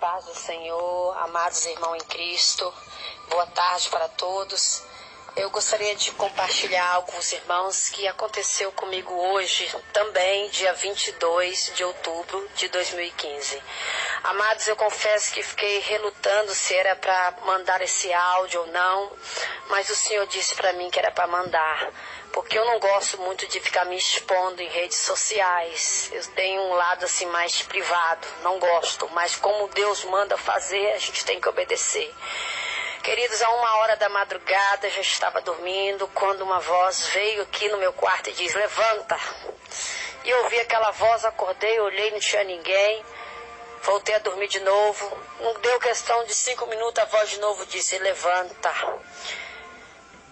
paz do Senhor, amados irmãos em Cristo, boa tarde para todos. Eu gostaria de compartilhar algo com os irmãos que aconteceu comigo hoje, também dia 22 de outubro de 2015. Amados, eu confesso que fiquei relutando se era para mandar esse áudio ou não, mas o Senhor disse para mim que era para mandar, porque eu não gosto muito de ficar me expondo em redes sociais. Eu tenho um lado assim mais privado, não gosto, mas como Deus manda fazer, a gente tem que obedecer. Queridos, a 1h da madrugada, já estava dormindo, quando uma voz veio aqui no meu quarto e disse, levanta. E eu ouvi aquela voz, acordei, olhei, não tinha ninguém, voltei a dormir de novo. Não deu questão de 5 minutos, a voz de novo disse, levanta.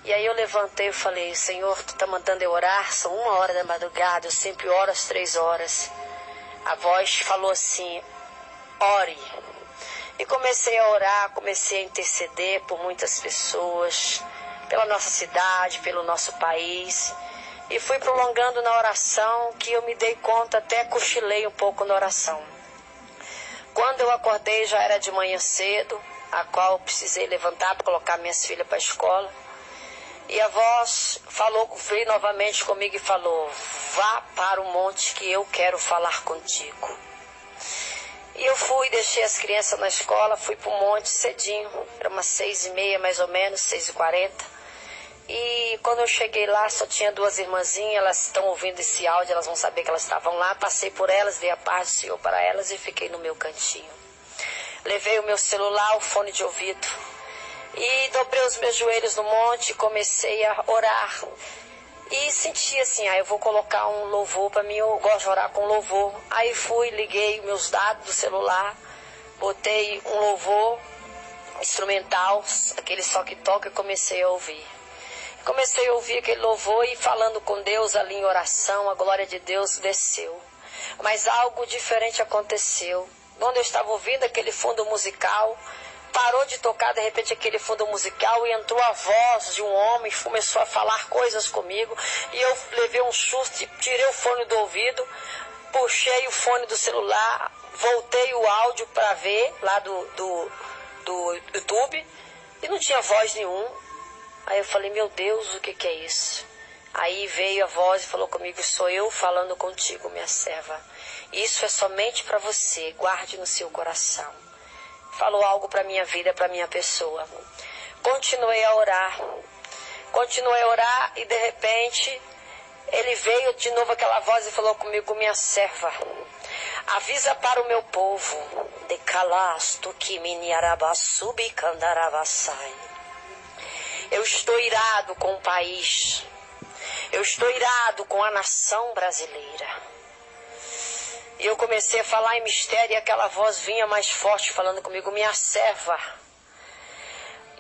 E aí eu levantei e falei, Senhor, Tu está mandando eu orar? São 1h da madrugada, eu sempre oro às 3 horas. A voz falou assim, ore. E comecei a orar, comecei a interceder por muitas pessoas, pela nossa cidade, pelo nosso país. E fui prolongando na oração, que eu me dei conta, até cochilei um pouco na oração. Quando eu acordei já era de manhã cedo, a qual eu precisei levantar para colocar minhas filhas para a escola. E a voz veio novamente comigo e falou, vá para o monte que eu quero falar contigo. E eu fui, deixei as crianças na escola, fui para o monte cedinho, era umas 6h30 mais ou menos, 6h40. E quando eu cheguei lá, só tinha 2 irmãzinhas, elas estão ouvindo esse áudio, elas vão saber que elas estavam lá. Passei por elas, dei a paz do Senhor para elas e fiquei no meu cantinho. Levei o meu celular, o fone de ouvido e dobrei os meus joelhos no monte e comecei a orar. E senti assim, eu vou colocar um louvor para mim, eu gosto de orar com louvor. Aí fui, liguei meus dados do celular, botei um louvor instrumental, aquele só que toca, e comecei a ouvir. Comecei a ouvir aquele louvor e falando com Deus ali em oração, a glória de Deus desceu. Mas algo diferente aconteceu. Quando eu estava ouvindo aquele fundo musical, parou de tocar de repente aquele fundo musical e entrou a voz de um homem, começou a falar coisas comigo e eu levei um susto e tirei o fone do ouvido, puxei o fone do celular, voltei o áudio para ver lá do YouTube e não tinha voz nenhuma. Aí eu falei, meu Deus, o que é isso? Aí veio a voz e falou comigo, sou eu falando contigo, minha serva. Isso é somente para você, guarde no seu coração. Falou algo para minha vida, para minha pessoa. Continuei a orar e de repente ele veio de novo aquela voz e falou comigo, minha serva, avisa para o meu povo, decalasto que miniarabasubi candaravassai. Eu estou irado com o país, eu estou irado com a nação brasileira. E eu comecei a falar em mistério e aquela voz vinha mais forte falando comigo, minha serva,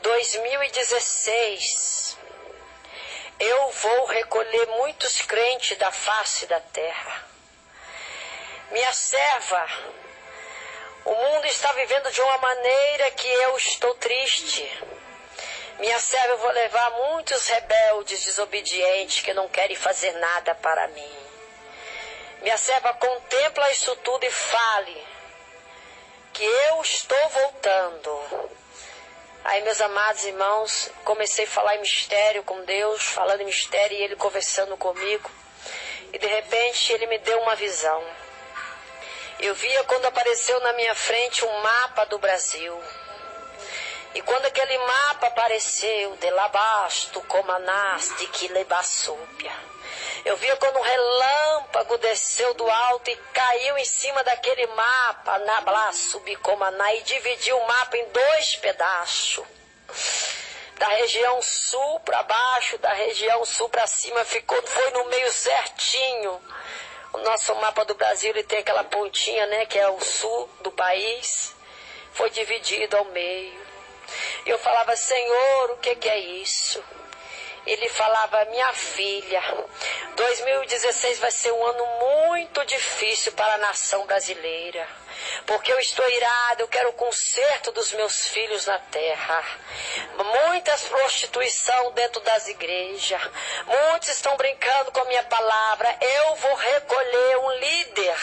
2016, eu vou recolher muitos crentes da face da terra. Minha serva, o mundo está vivendo de uma maneira que eu estou triste. Minha serva, eu vou levar muitos rebeldes, desobedientes, que não querem fazer nada para mim. Minha serva, contempla isso tudo e fale que eu estou voltando. Aí, meus amados irmãos, comecei a falar em mistério com Deus, falando em mistério e Ele conversando comigo. E de repente Ele me deu uma visão. Eu via quando apareceu na minha frente um mapa do Brasil. E quando aquele mapa apareceu, de labasto, comanaste, que lebassúpia. Eu via quando um relâmpago desceu do alto e caiu em cima daquele mapa, na subicomaná, e dividiu o mapa em 2 pedaços. Da região sul para baixo, da região sul para cima, foi no meio certinho. O nosso mapa do Brasil, ele tem aquela pontinha, né, que é o sul do país. Foi dividido ao meio. E eu falava, Senhor, o que é isso? Ele falava, minha filha, 2016 vai ser um ano muito difícil para a nação brasileira, porque eu estou irado, eu quero o conserto dos meus filhos na terra. Muitas prostituição dentro das igrejas, muitos estão brincando com a minha palavra. Eu vou recolher um líder,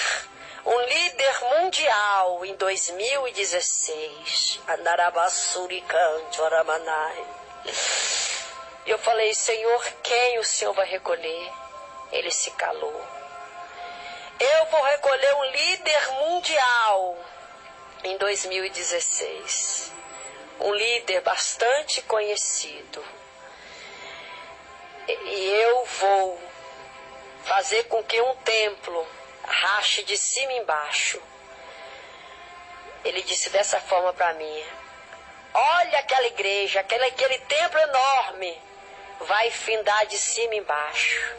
um líder mundial em 2016. Anarabassuricanto Aramanai. E eu falei, Senhor, quem o Senhor vai recolher? Ele se calou. Eu vou recolher um líder mundial em 2016. Um líder bastante conhecido. E eu vou fazer com que um templo rache de cima e embaixo. Ele disse dessa forma para mim: olha aquela igreja, aquele templo enorme, vai findar de cima e embaixo.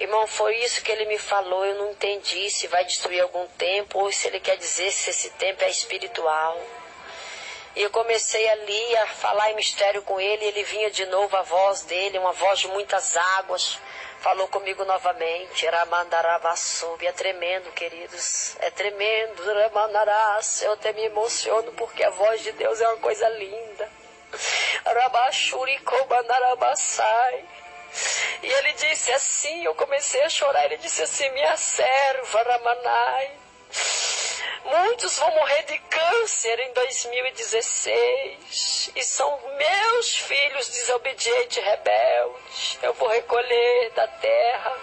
Irmão, foi isso que ele me falou. Eu não entendi se vai destruir algum templo ou se ele quer dizer se esse templo é espiritual. E eu comecei ali a falar em mistério com ele, e ele vinha de novo, a voz dele, uma voz de muitas águas, falou comigo novamente. Ramandaravassub. É tremendo, queridos, é tremendo. Ramandarás. Eu até me emociono porque a voz de Deus é uma coisa linda. Rabashurikobanarabassai. E ele disse assim, eu comecei a chorar, ele disse assim: minha serva Ramanai, muitos vão morrer de câncer em 2016 e são meus filhos desobedientes e rebeldes. Eu vou recolher da terra.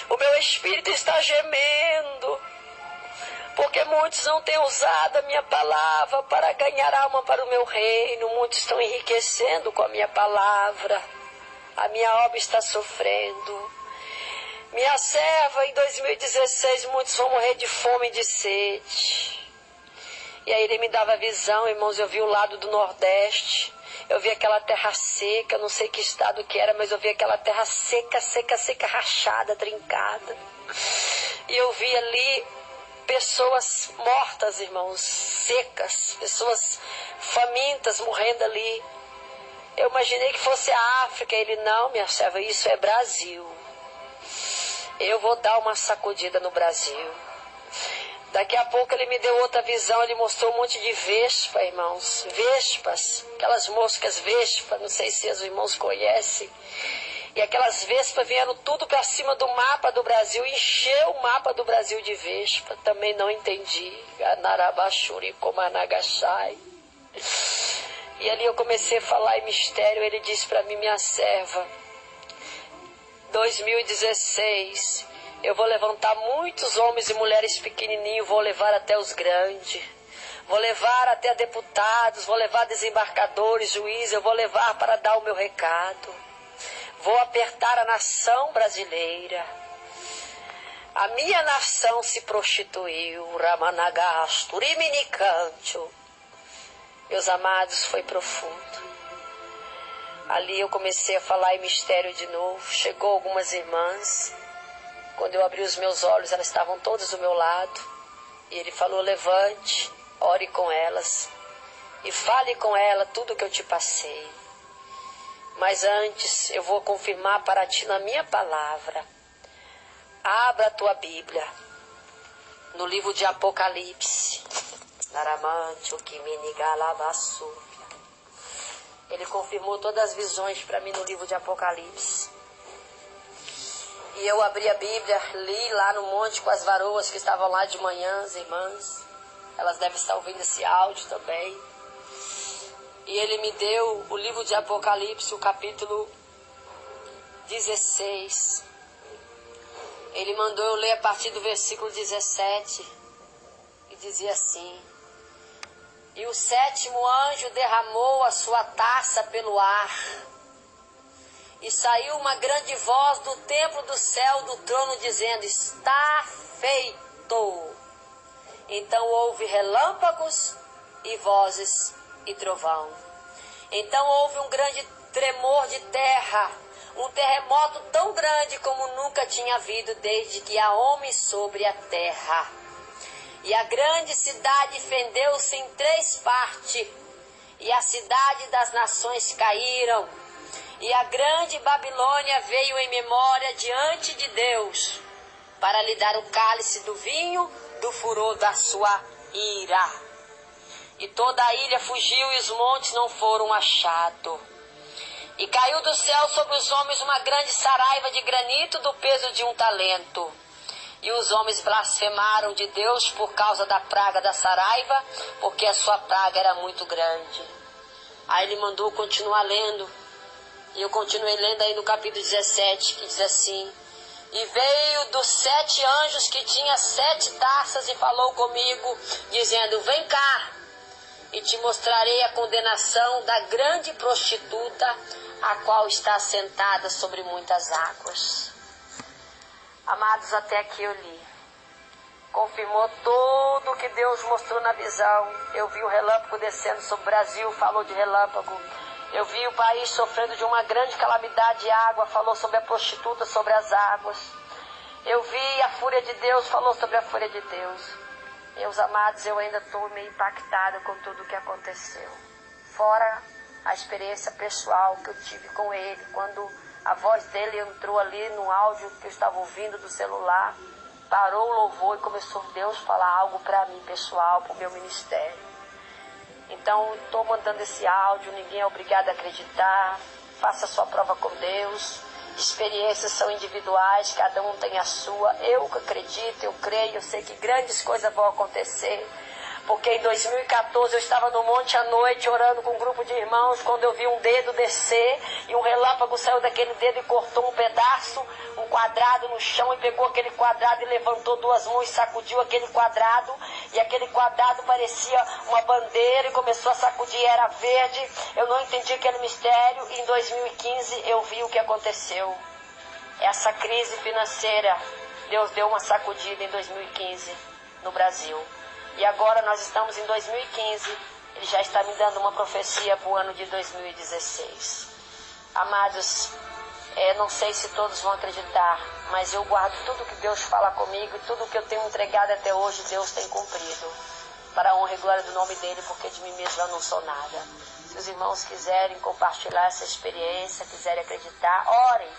O meu espírito está gemendo, porque muitos não têm usado a minha palavra para ganhar alma para o meu reino. Muitos estão enriquecendo com a minha palavra. A minha obra está sofrendo. Minha serva, em 2016, muitos vão morrer de fome e de sede. E aí ele me dava visão, irmãos, eu vi o lado do Nordeste. Eu vi aquela terra seca, eu não sei que estado que era, mas eu vi aquela terra seca, seca, seca, rachada, trincada. E eu vi ali pessoas mortas, irmãos, secas, pessoas famintas morrendo ali. Eu imaginei que fosse a África. Ele: não, minha serva, isso é Brasil. Eu vou dar uma sacudida no Brasil. Daqui a pouco ele me deu outra visão, ele mostrou um monte de vespa, irmãos, vespas, aquelas moscas vespa, não sei se os irmãos conhecem. E aquelas vespas vieram tudo para cima do mapa do Brasil, encheu o mapa do Brasil de vespa. Também não entendi. Anarabashuri Komanagashai. E ali eu comecei a falar em mistério. Ele disse para mim: minha serva, 2016, eu vou levantar muitos homens e mulheres pequenininhos, vou levar até os grandes. Vou levar até deputados, vou levar desembargadores, juízes, eu vou levar para dar o meu recado. Vou apertar a nação brasileira. A minha nação se prostituiu. Ramanagasturiminikansho. Meus amados, foi profundo. Ali eu comecei a falar em mistério de novo. Chegou algumas irmãs. Quando eu abri os meus olhos, elas estavam todas do meu lado. E ele falou: levante, ore com elas e fale com ela tudo o que eu te passei. Mas antes, eu vou confirmar para ti na minha palavra. Abra a tua Bíblia no livro de Apocalipse. Ele confirmou todas as visões para mim no livro de Apocalipse. E eu abri a Bíblia, li lá no monte com as varoas que estavam lá de manhã, as irmãs. Elas devem estar ouvindo esse áudio também. E ele me deu o livro de Apocalipse, o capítulo 16. Ele mandou eu ler a partir do versículo 17. E dizia assim: e o sétimo anjo derramou a sua taça pelo ar. E saiu uma grande voz do templo do céu, do trono, dizendo: está feito. Então houve relâmpagos e vozes e trovão. Então houve um grande tremor de terra, um terremoto tão grande como nunca tinha havido desde que há homens sobre a terra. E a grande cidade fendeu-se em 3 partes, e a cidade das nações caíram, e a grande Babilônia veio em memória diante de Deus, para lhe dar o cálice do vinho do furor da sua ira. E toda a ilha fugiu e os montes não foram achados. E caiu do céu sobre os homens uma grande saraiva de granito do peso de 1 talento. E os homens blasfemaram de Deus por causa da praga da saraiva, porque a sua praga era muito grande. Aí ele mandou continuar lendo. E eu continuei lendo aí no capítulo 17, que diz assim: e veio dos 7 anjos que tinha 7 taças e falou comigo, dizendo: vem cá, e te mostrarei a condenação da grande prostituta, a qual está sentada sobre muitas águas. Amados, até aqui eu li. Confirmou tudo o que Deus mostrou na visão. Eu vi o relâmpago descendo sobre o Brasil, falou de relâmpago. Eu vi o país sofrendo de uma grande calamidade de água, falou sobre a prostituta, sobre as águas. Eu vi a fúria de Deus, falou sobre a fúria de Deus. Meus amados, eu ainda estou meio impactada com tudo o que aconteceu. Fora a experiência pessoal que eu tive com ele, quando a voz dele entrou ali no áudio que eu estava ouvindo do celular, parou o louvor e começou Deus a falar algo para mim pessoal, para o meu ministério. Então, estou mandando esse áudio, ninguém é obrigado a acreditar, faça a sua prova com Deus. Experiências são individuais, cada um tem a sua. Eu acredito, eu creio, eu sei que grandes coisas vão acontecer. Porque em 2014 eu estava no monte à noite orando com um grupo de irmãos, quando eu vi um dedo descer e um relâmpago saiu daquele dedo e cortou um pedaço, um quadrado no chão, e pegou aquele quadrado e levantou 2 mãos e sacudiu aquele quadrado, e aquele quadrado parecia uma bandeira e começou a sacudir, era verde. Eu não entendi aquele mistério e em 2015 eu vi o que aconteceu. Essa crise financeira, Deus deu uma sacudida em 2015 no Brasil. E agora nós estamos em 2015, Ele já está me dando uma profecia para o ano de 2016. Amados, não sei se todos vão acreditar, mas eu guardo tudo que Deus fala comigo e tudo que eu tenho entregado até hoje, Deus tem cumprido. Para a honra e glória do nome dEle, porque de mim mesmo eu não sou nada. Se os irmãos quiserem compartilhar essa experiência, quiserem acreditar, orem.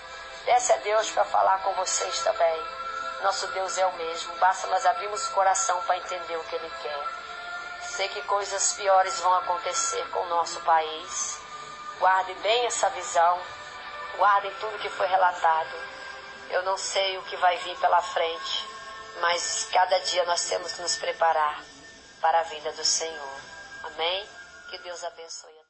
Peça a Deus para falar com vocês também. Nosso Deus é o mesmo, basta nós abrirmos o coração para entender o que Ele quer. Sei que coisas piores vão acontecer com o nosso país. Guardem bem essa visão, guardem tudo que foi relatado. Eu não sei o que vai vir pela frente, mas cada dia nós temos que nos preparar para a vinda do Senhor. Amém? Que Deus abençoe.